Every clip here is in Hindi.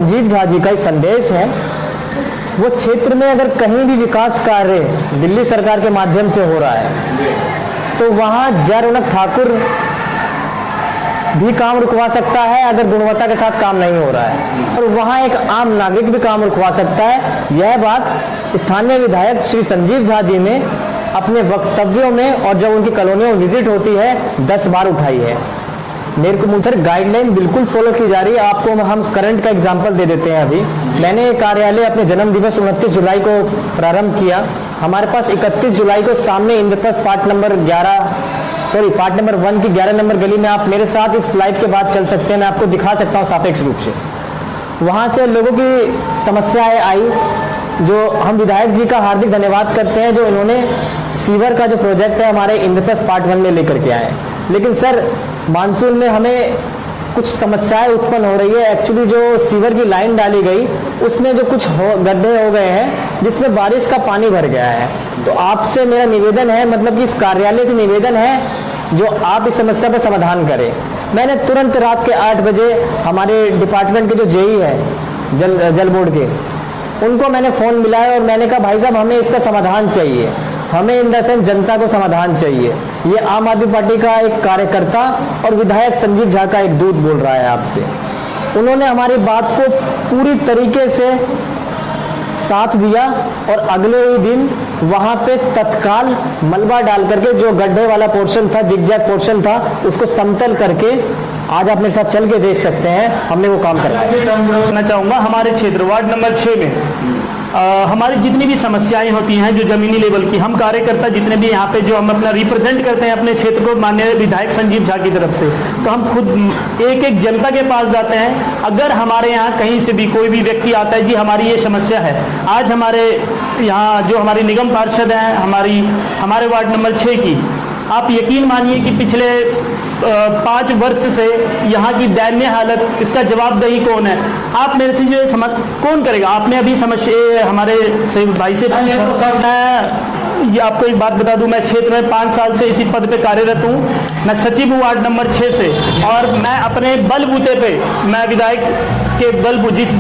संजीव झा जी का एक संदेश है। वो क्षेत्र में अगर कहीं भी विकास कार्य दिल्ली सरकार के माध्यम से हो रहा है तो वहां जय रौनक ठाकुर भी काम रुकवा सकता है अगर गुणवत्ता के साथ काम नहीं हो रहा है, और वहां एक आम नागरिक भी काम रुकवा सकता है। यह बात स्थानीय विधायक श्री संजीव झा जी ने अपने वक्तव्यों में और जब उनकी कॉलोनियों में विजिट होती है 10 बार उठाई है। मेरे को सर गाइडलाइन बिल्कुल फॉलो की जा रही है। आपको हम करंट का एग्जांपल दे देते हैं। अभी मैंने कार्यालय अपने जन्म दिवस 29 जुलाई को प्रारंभ किया। हमारे पास 31 जुलाई को सामने इंद्रप्रस्थ पार्ट नंबर 1 की 11 नंबर गली में, आप मेरे साथ इस स्लाइड के बाद चल सकते हैं, मैं आपको दिखा सकता हूँ सापेक्ष रूप से। वहां से लोगों की समस्याएं आई, जो हम विधायक जी का हार्दिक धन्यवाद करते हैं, जो इन्होंने सीवर का जो प्रोजेक्ट है हमारे इंद्रप्रस्थ पार्ट 1 में लेकर के आए। लेकिन सर मानसून में हमें कुछ समस्याएं उत्पन्न हो रही है। एक्चुअली जो सीवर की लाइन डाली गई उसमें जो कुछ गड्ढे हो गए हैं जिसमें बारिश का पानी भर गया है। तो आपसे मेरा निवेदन है, मतलब कि इस कार्यालय से निवेदन है जो आप इस समस्या पर समाधान करें। मैंने तुरंत रात के 8 बजे हमारे डिपार्टमेंट के जो जेई है जल बोर्ड के, उनको मैंने फोन मिलाया और मैंने कहा भाई साहब हमें इसका समाधान चाहिए, हमें इन द सेंस जनता को समाधान चाहिए। ये आम आदमी पार्टी का एक कार्यकर्ता और विधायक संजीव झा का एक दूत बोल रहा है आपसे। उन्होंने हमारी बात को पूरी तरीके से साथ दिया और अगले ही दिन वहां पे तत्काल मलबा डाल करके जो गड्ढे वाला पोर्शन था, जिगजैग पोर्शन था, उसको समतल करके आज आप मेरे साथ चल के देख सकते हैं हमने वो काम करना चाहूंगा। हमारे क्षेत्र वार्ड नंबर 6 में हमारी जितनी भी समस्याएं होती हैं जो जमीनी लेवल की, हम कार्यकर्ता जितने भी यहाँ पे जो हम अपना रिप्रेजेंट करते हैं अपने क्षेत्र को माननीय विधायक संजीव झा की तरफ से, तो हम खुद एक एक जनता के पास जाते हैं। अगर हमारे यहाँ कहीं से भी कोई भी व्यक्ति आता है, जी हमारी ये समस्या है, आज हमारे यहाँ जो हमारी निगम पार्षद हैं हमारे वार्ड नंबर 6 की, आप यकीन मानिए कि पिछले 5 वर्ष से यहाँ की दयनीय हालत, इसका जवाबदेही कौन है? आप मेरे से जो समझ कौन करेगा? आपने अभी समस्या हमारे भाई से ये आपको एक बात बता दूं, मैं क्षेत्र में 5 साल से इसी पद पे कार्यरत हूं। मैं सचिव हूं वार्ड नंबर 6 से, और मैं अपने बलबूते पे, मैं विधायक के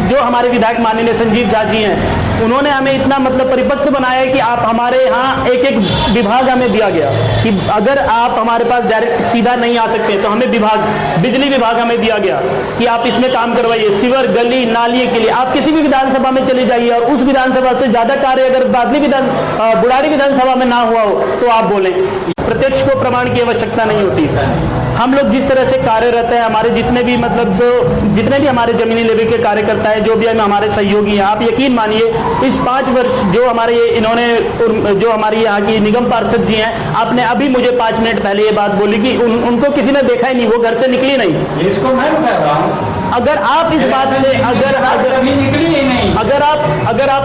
जो हमारे विधायक माननीय संजीव झा जी हैं, उन्होंने हमें इतना मतलब परिपक्व बनाया है कि आप हमारे यहाँ एक एक विभाग हमें दिया गया कि अगर आप हमारे पास डायरेक्ट सीधा नहीं आ सकते तो हमें बिजली विभाग हमें दिया गया कि आप इसमें काम करवाइए। सीवर, गली, नाली के लिए आप किसी भी विधानसभा में चले जाइए और उस विधानसभा से ज्यादा कार्य अगर बुढ़ारी विधानसभा में ना हुआ हो तो आप बोलें। प्रत्यक्ष को प्रमाण की आवश्यकता नहीं होती। हम लोग जिस तरह से कार्यरत हैं, हमारे जितने भी हमारे जमीनी लेवल के कार्यकर्ता हैं, जो भी हमारे सहयोगी हैं, आप यकीन मानिए इस 5 वर्ष जो हमारी यहाँ की निगम पार्षद जी हैं, आपने अभी मुझे 5 मिनट पहले ये बात बोली कि उनको किसी ने देखा ही नहीं, वो घर से निकली नहीं। इसको मैं कह रहा हूँ, अगर आप इस बात से अगर आप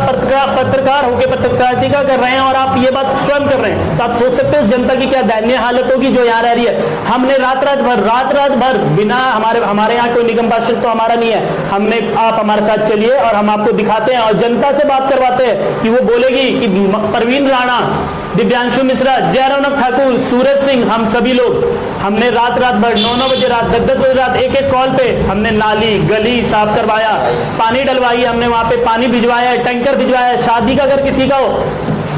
पत्रकार होकर पत्रकारिता कर रहे हैं और आप ये बात स्वयं कर रहे हैं, तो आप सोच सकते हैं जनता की क्या दयनीय हालत होगी जो यहाँ रह रही है। हमने रात रात भर बिना हमारे यहाँ कोई निगम पार्षद तो हमारा नहीं है, आप हमारे साथ चलिए और हम आपको दिखाते हैं और जनता से बात करवाते हैं कि वो बोलेगी कि परवीन राणा, दिव्यांशु मिश्रा, जय रौनक ठाकुर, सूरज सिंह, हम सभी लोग हमने रात भर 9 बजे रात, 10 बजे रात एक कॉल पे हमने नाली गली साफ करवाया, पानी डलवाई, हमने वहां पे पानी भिजवाया, टैंकर भिजवाया। शादी का अगर किसी का हो,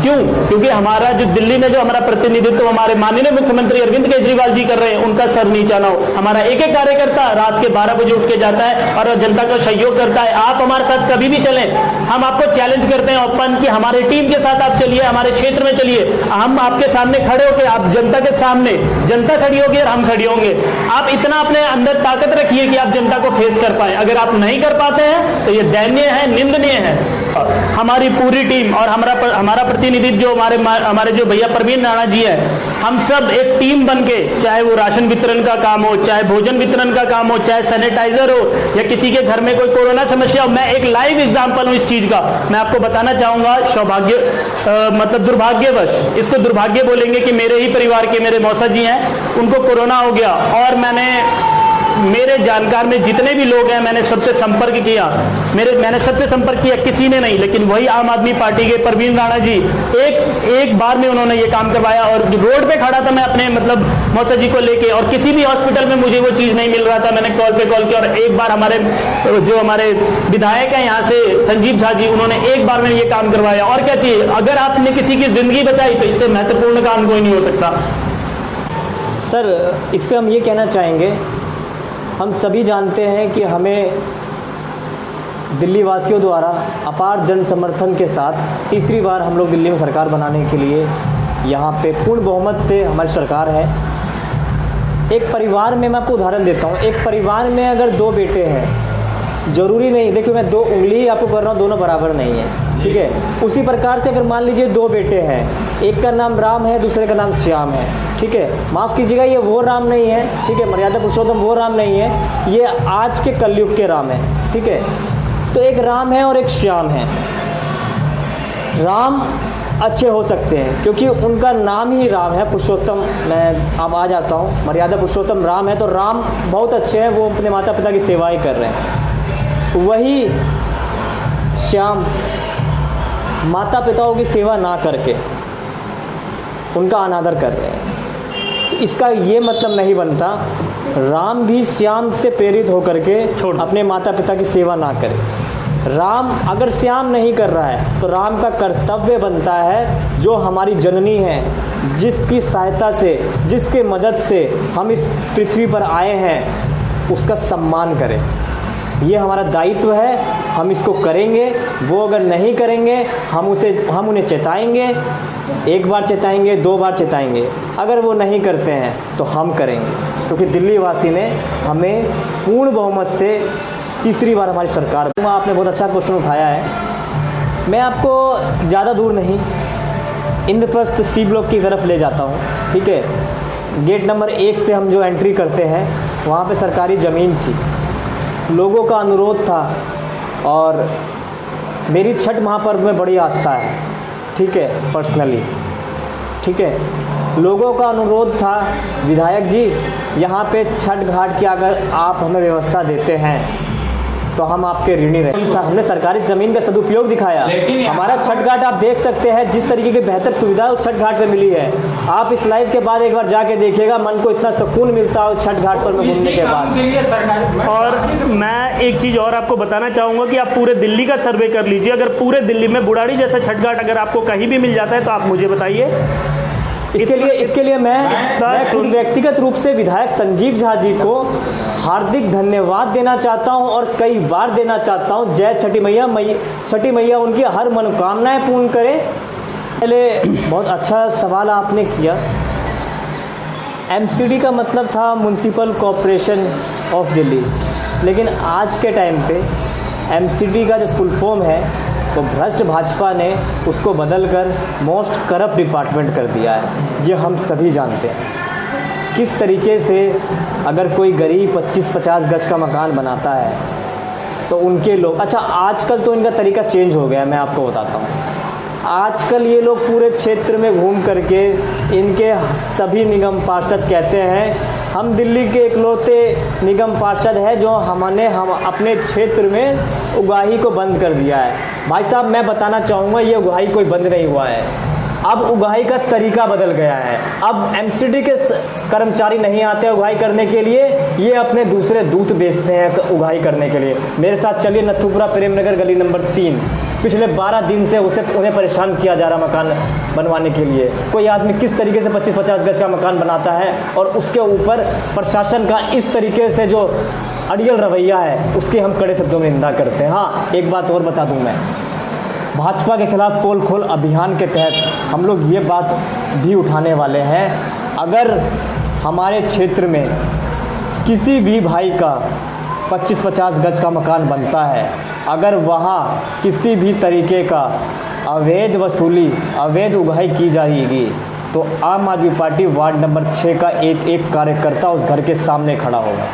क्यों? क्योंकि हमारा जो दिल्ली में जो हमारा प्रतिनिधित्व हमारे माननीय मुख्यमंत्री अरविंद केजरीवाल जी कर रहे हैं, उनका सर नीचा ना हो। हमारा एक एक कार्यकर्ता रात के 12 बजे उठ के जाता है और जनता का सहयोग करता है। आप हमारे साथ कभी भी चलें, हम आपको चैलेंज करते हैं ओपन कि हमारे टीम के साथ आप चलिए, हमारे क्षेत्र में चलिए, हम आपके सामने खड़े होकर, आप जनता के सामने, जनता खड़ी होगी और हम खड़ी होंगे। आप इतना अपने अंदर ताकत रखिए कि आप जनता को फेस कर पाए। अगर आप नहीं कर पाते हैं तो ये दयनीय है, निंदनीय है। हमारी पूरी टीम और हमारा प्रतिनिधि जो हमारे जो भैया परवीन राणा जी है, हम सब एक टीम बनके, चाहे वो राशन वितरण का काम हो, चाहे भोजन वितरण का काम हो, चाहे सैनिटाइजर हो या किसी के घर में कोई कोरोना समस्या हो। मैं एक लाइव एग्जांपल हूं इस चीज का, मैं आपको बताना चाहूंगा। मतलब दुर्भाग्यवश, इसको दुर्भाग्य बोलेंगे कि मेरे ही परिवार के मेरे मौसा जी हैं, उनको कोरोना हो गया और मैंने मेरे जानकार में जितने भी लोग हैं मैंने सबसे संपर्क किया, मैंने सबसे संपर्क किया, किसी ने नहीं, लेकिन वही आम आदमी पार्टी के परवीन राणा जी एक बार में उन्होंने ये काम करवाया। और रोड पे खड़ा था मैं अपने मतलब मौसा जी को लेके, और किसी भी हॉस्पिटल में मुझे वो चीज नहीं मिल रहा था। मैंने कॉल पे कॉल किया और एक बार हमारे विधायक हैं यहाँ से संजीव झा जी, उन्होंने एक बार में ये काम करवाया। और क्या चाहिए? अगर आपने किसी की जिंदगी बचाई तो इससे महत्वपूर्ण काम कोई नहीं हो सकता। सर, इस पे हम ये कहना चाहेंगे, हम सभी जानते हैं कि हमें दिल्ली वासियों द्वारा अपार जन समर्थन के साथ तीसरी बार हम लोग दिल्ली में सरकार बनाने के लिए यहाँ पे पूर्ण बहुमत से हमारी सरकार है। एक परिवार में मैं आपको उदाहरण देता हूँ, एक परिवार में अगर 2 बेटे हैं, ज़रूरी नहीं, देखिए मैं 2 उंगली आपको कर रहा हूँ, दोनों बराबर नहीं है, ठीक है। उसी प्रकार से अगर मान लीजिए 2 बेटे हैं, एक का नाम राम है, दूसरे का नाम श्याम है, ठीक है। माफ़ कीजिएगा, ये वो राम नहीं है, ठीक है, मर्यादा पुरुषोत्तम वो राम नहीं है, ये आज के कलयुग के राम है, ठीक है। तो एक राम है और एक श्याम है। राम अच्छे हो सकते हैं क्योंकि उनका नाम ही राम है, पुरुषोत्तम। मैं अब आ जाता हूँ, मर्यादा पुरुषोत्तम राम है, तो राम बहुत अच्छे हैं, वो अपने माता पिता की सेवाएं कर रहे हैं। वही श्याम माता पिताओं की सेवा ना करके उनका अनादर कर रहे हैं। तो इसका ये मतलब नहीं बनता राम भी श्याम से प्रेरित होकर के अपने माता पिता की सेवा ना करे। राम अगर श्याम नहीं कर रहा है तो राम का कर्तव्य बनता है, जो हमारी जननी है, जिसकी सहायता से, जिसके मदद से हम इस पृथ्वी पर आए हैं, उसका सम्मान करें। ये हमारा दायित्व है, हम इसको करेंगे। वो अगर नहीं करेंगे हम उन्हें चेताएंगे, 1 बार चेताएंगे, 2 बार चेताएंगे। अगर वो नहीं करते हैं तो हम करेंगे, क्योंकि दिल्ली वासी ने हमें पूर्ण बहुमत से तीसरी बार हमारी सरकार। आपने बहुत अच्छा क्वेश्चन उठाया है। मैं आपको ज़्यादा दूर नहीं, इंद्रप्रस्थ सी ब्लॉक की तरफ ले जाता हूँ, ठीक है। गेट नंबर 1 से हम जो एंट्री करते हैं, वहाँ पे सरकारी ज़मीन थी, लोगों का अनुरोध था, और मेरी छठ महापर्व में बड़ी आस्था है, ठीक है, पर्सनली, ठीक है। लोगों का अनुरोध था, विधायक जी यहाँ पे छठ घाट की अगर आप हमें व्यवस्था देते हैं तो हम आपके ऋणी रहे। हमने सरकारी ज़मीन का सदुपयोग दिखाया। हमारा छठ घाट आप देख सकते हैं, जिस तरीके की बेहतर सुविधा उस छठ घाट पे मिली है। आप इस लाइव के बाद एक बार जाके देखिएगा, मन को इतना सुकून मिलता है छठ घाट पर घूमने के बाद। और मैं एक चीज़ और आपको बताना चाहूँगा कि आप पूरे दिल्ली का सर्वे कर लीजिए। अगर पूरे दिल्ली में बुढ़ाड़ी जैसा छठ घाट अगर आपको कहीं भी मिल जाता है तो आप मुझे बताइए। इसके लिए मैं खुद व्यक्तिगत रूप से विधायक संजीव झा जी को हार्दिक धन्यवाद देना चाहता हूं, और कई बार देना चाहता हूं। जय छठी मैया, छठी मैया उनकी हर मनोकामनाएं पूर्ण करें। पहले बहुत अच्छा सवाल आपने किया। MCD का मतलब था म्युनिसिपल कॉरपोरेशन ऑफ दिल्ली, लेकिन आज के टाइम पे MCD का जो फुल फॉर्म है तो भ्रष्ट भाजपा ने उसको बदलकर मोस्ट करप्ट डिपार्टमेंट कर दिया है। ये हम सभी जानते हैं किस तरीके से अगर कोई गरीब 25-50 गज का मकान बनाता है तो उनके लोग, अच्छा आजकल तो इनका तरीका चेंज हो गया है, मैं आपको बताता हूँ। आजकल ये लोग पूरे क्षेत्र में घूम करके इनके सभी निगम पार्षद कहते हैं हम दिल्ली के इकलौते निगम पार्षद है जो हम अपने क्षेत्र में उगाही को बंद कर दिया है। भाई साहब, मैं बताना चाहूँगा ये उगाही कोई बंद नहीं हुआ है, अब उगाही का तरीका बदल गया है। अब MCD के कर्मचारी नहीं आते उगाही करने के लिए, ये अपने दूसरे दूत बेचते हैं उगाही करने के लिए। मेरे साथ चलिए, नथुपुरा प्रेमनगर गली नंबर 3, पिछले 12 दिन से उन्हें परेशान किया जा रहा मकान बनवाने के लिए। कोई आदमी किस तरीके से 25-50 गज का मकान बनाता है, और उसके ऊपर प्रशासन का इस तरीके से जो अड़ियल रवैया है उसकी हम कड़े शब्दों में निंदा करते हैं। हाँ, एक बात और बता दूं मैं, भाजपा के खिलाफ पोल खोल अभियान के तहत हम लोग ये बात भी उठाने वाले हैं, अगर हमारे क्षेत्र में किसी भी भाई का 25-50 गज का मकान बनता है, अगर वहाँ किसी भी तरीके का अवैध वसूली, अवैध उगाही की जाएगी, तो आम आदमी पार्टी वार्ड नंबर 6 का एक कार्यकर्ता उस घर के सामने खड़ा होगा।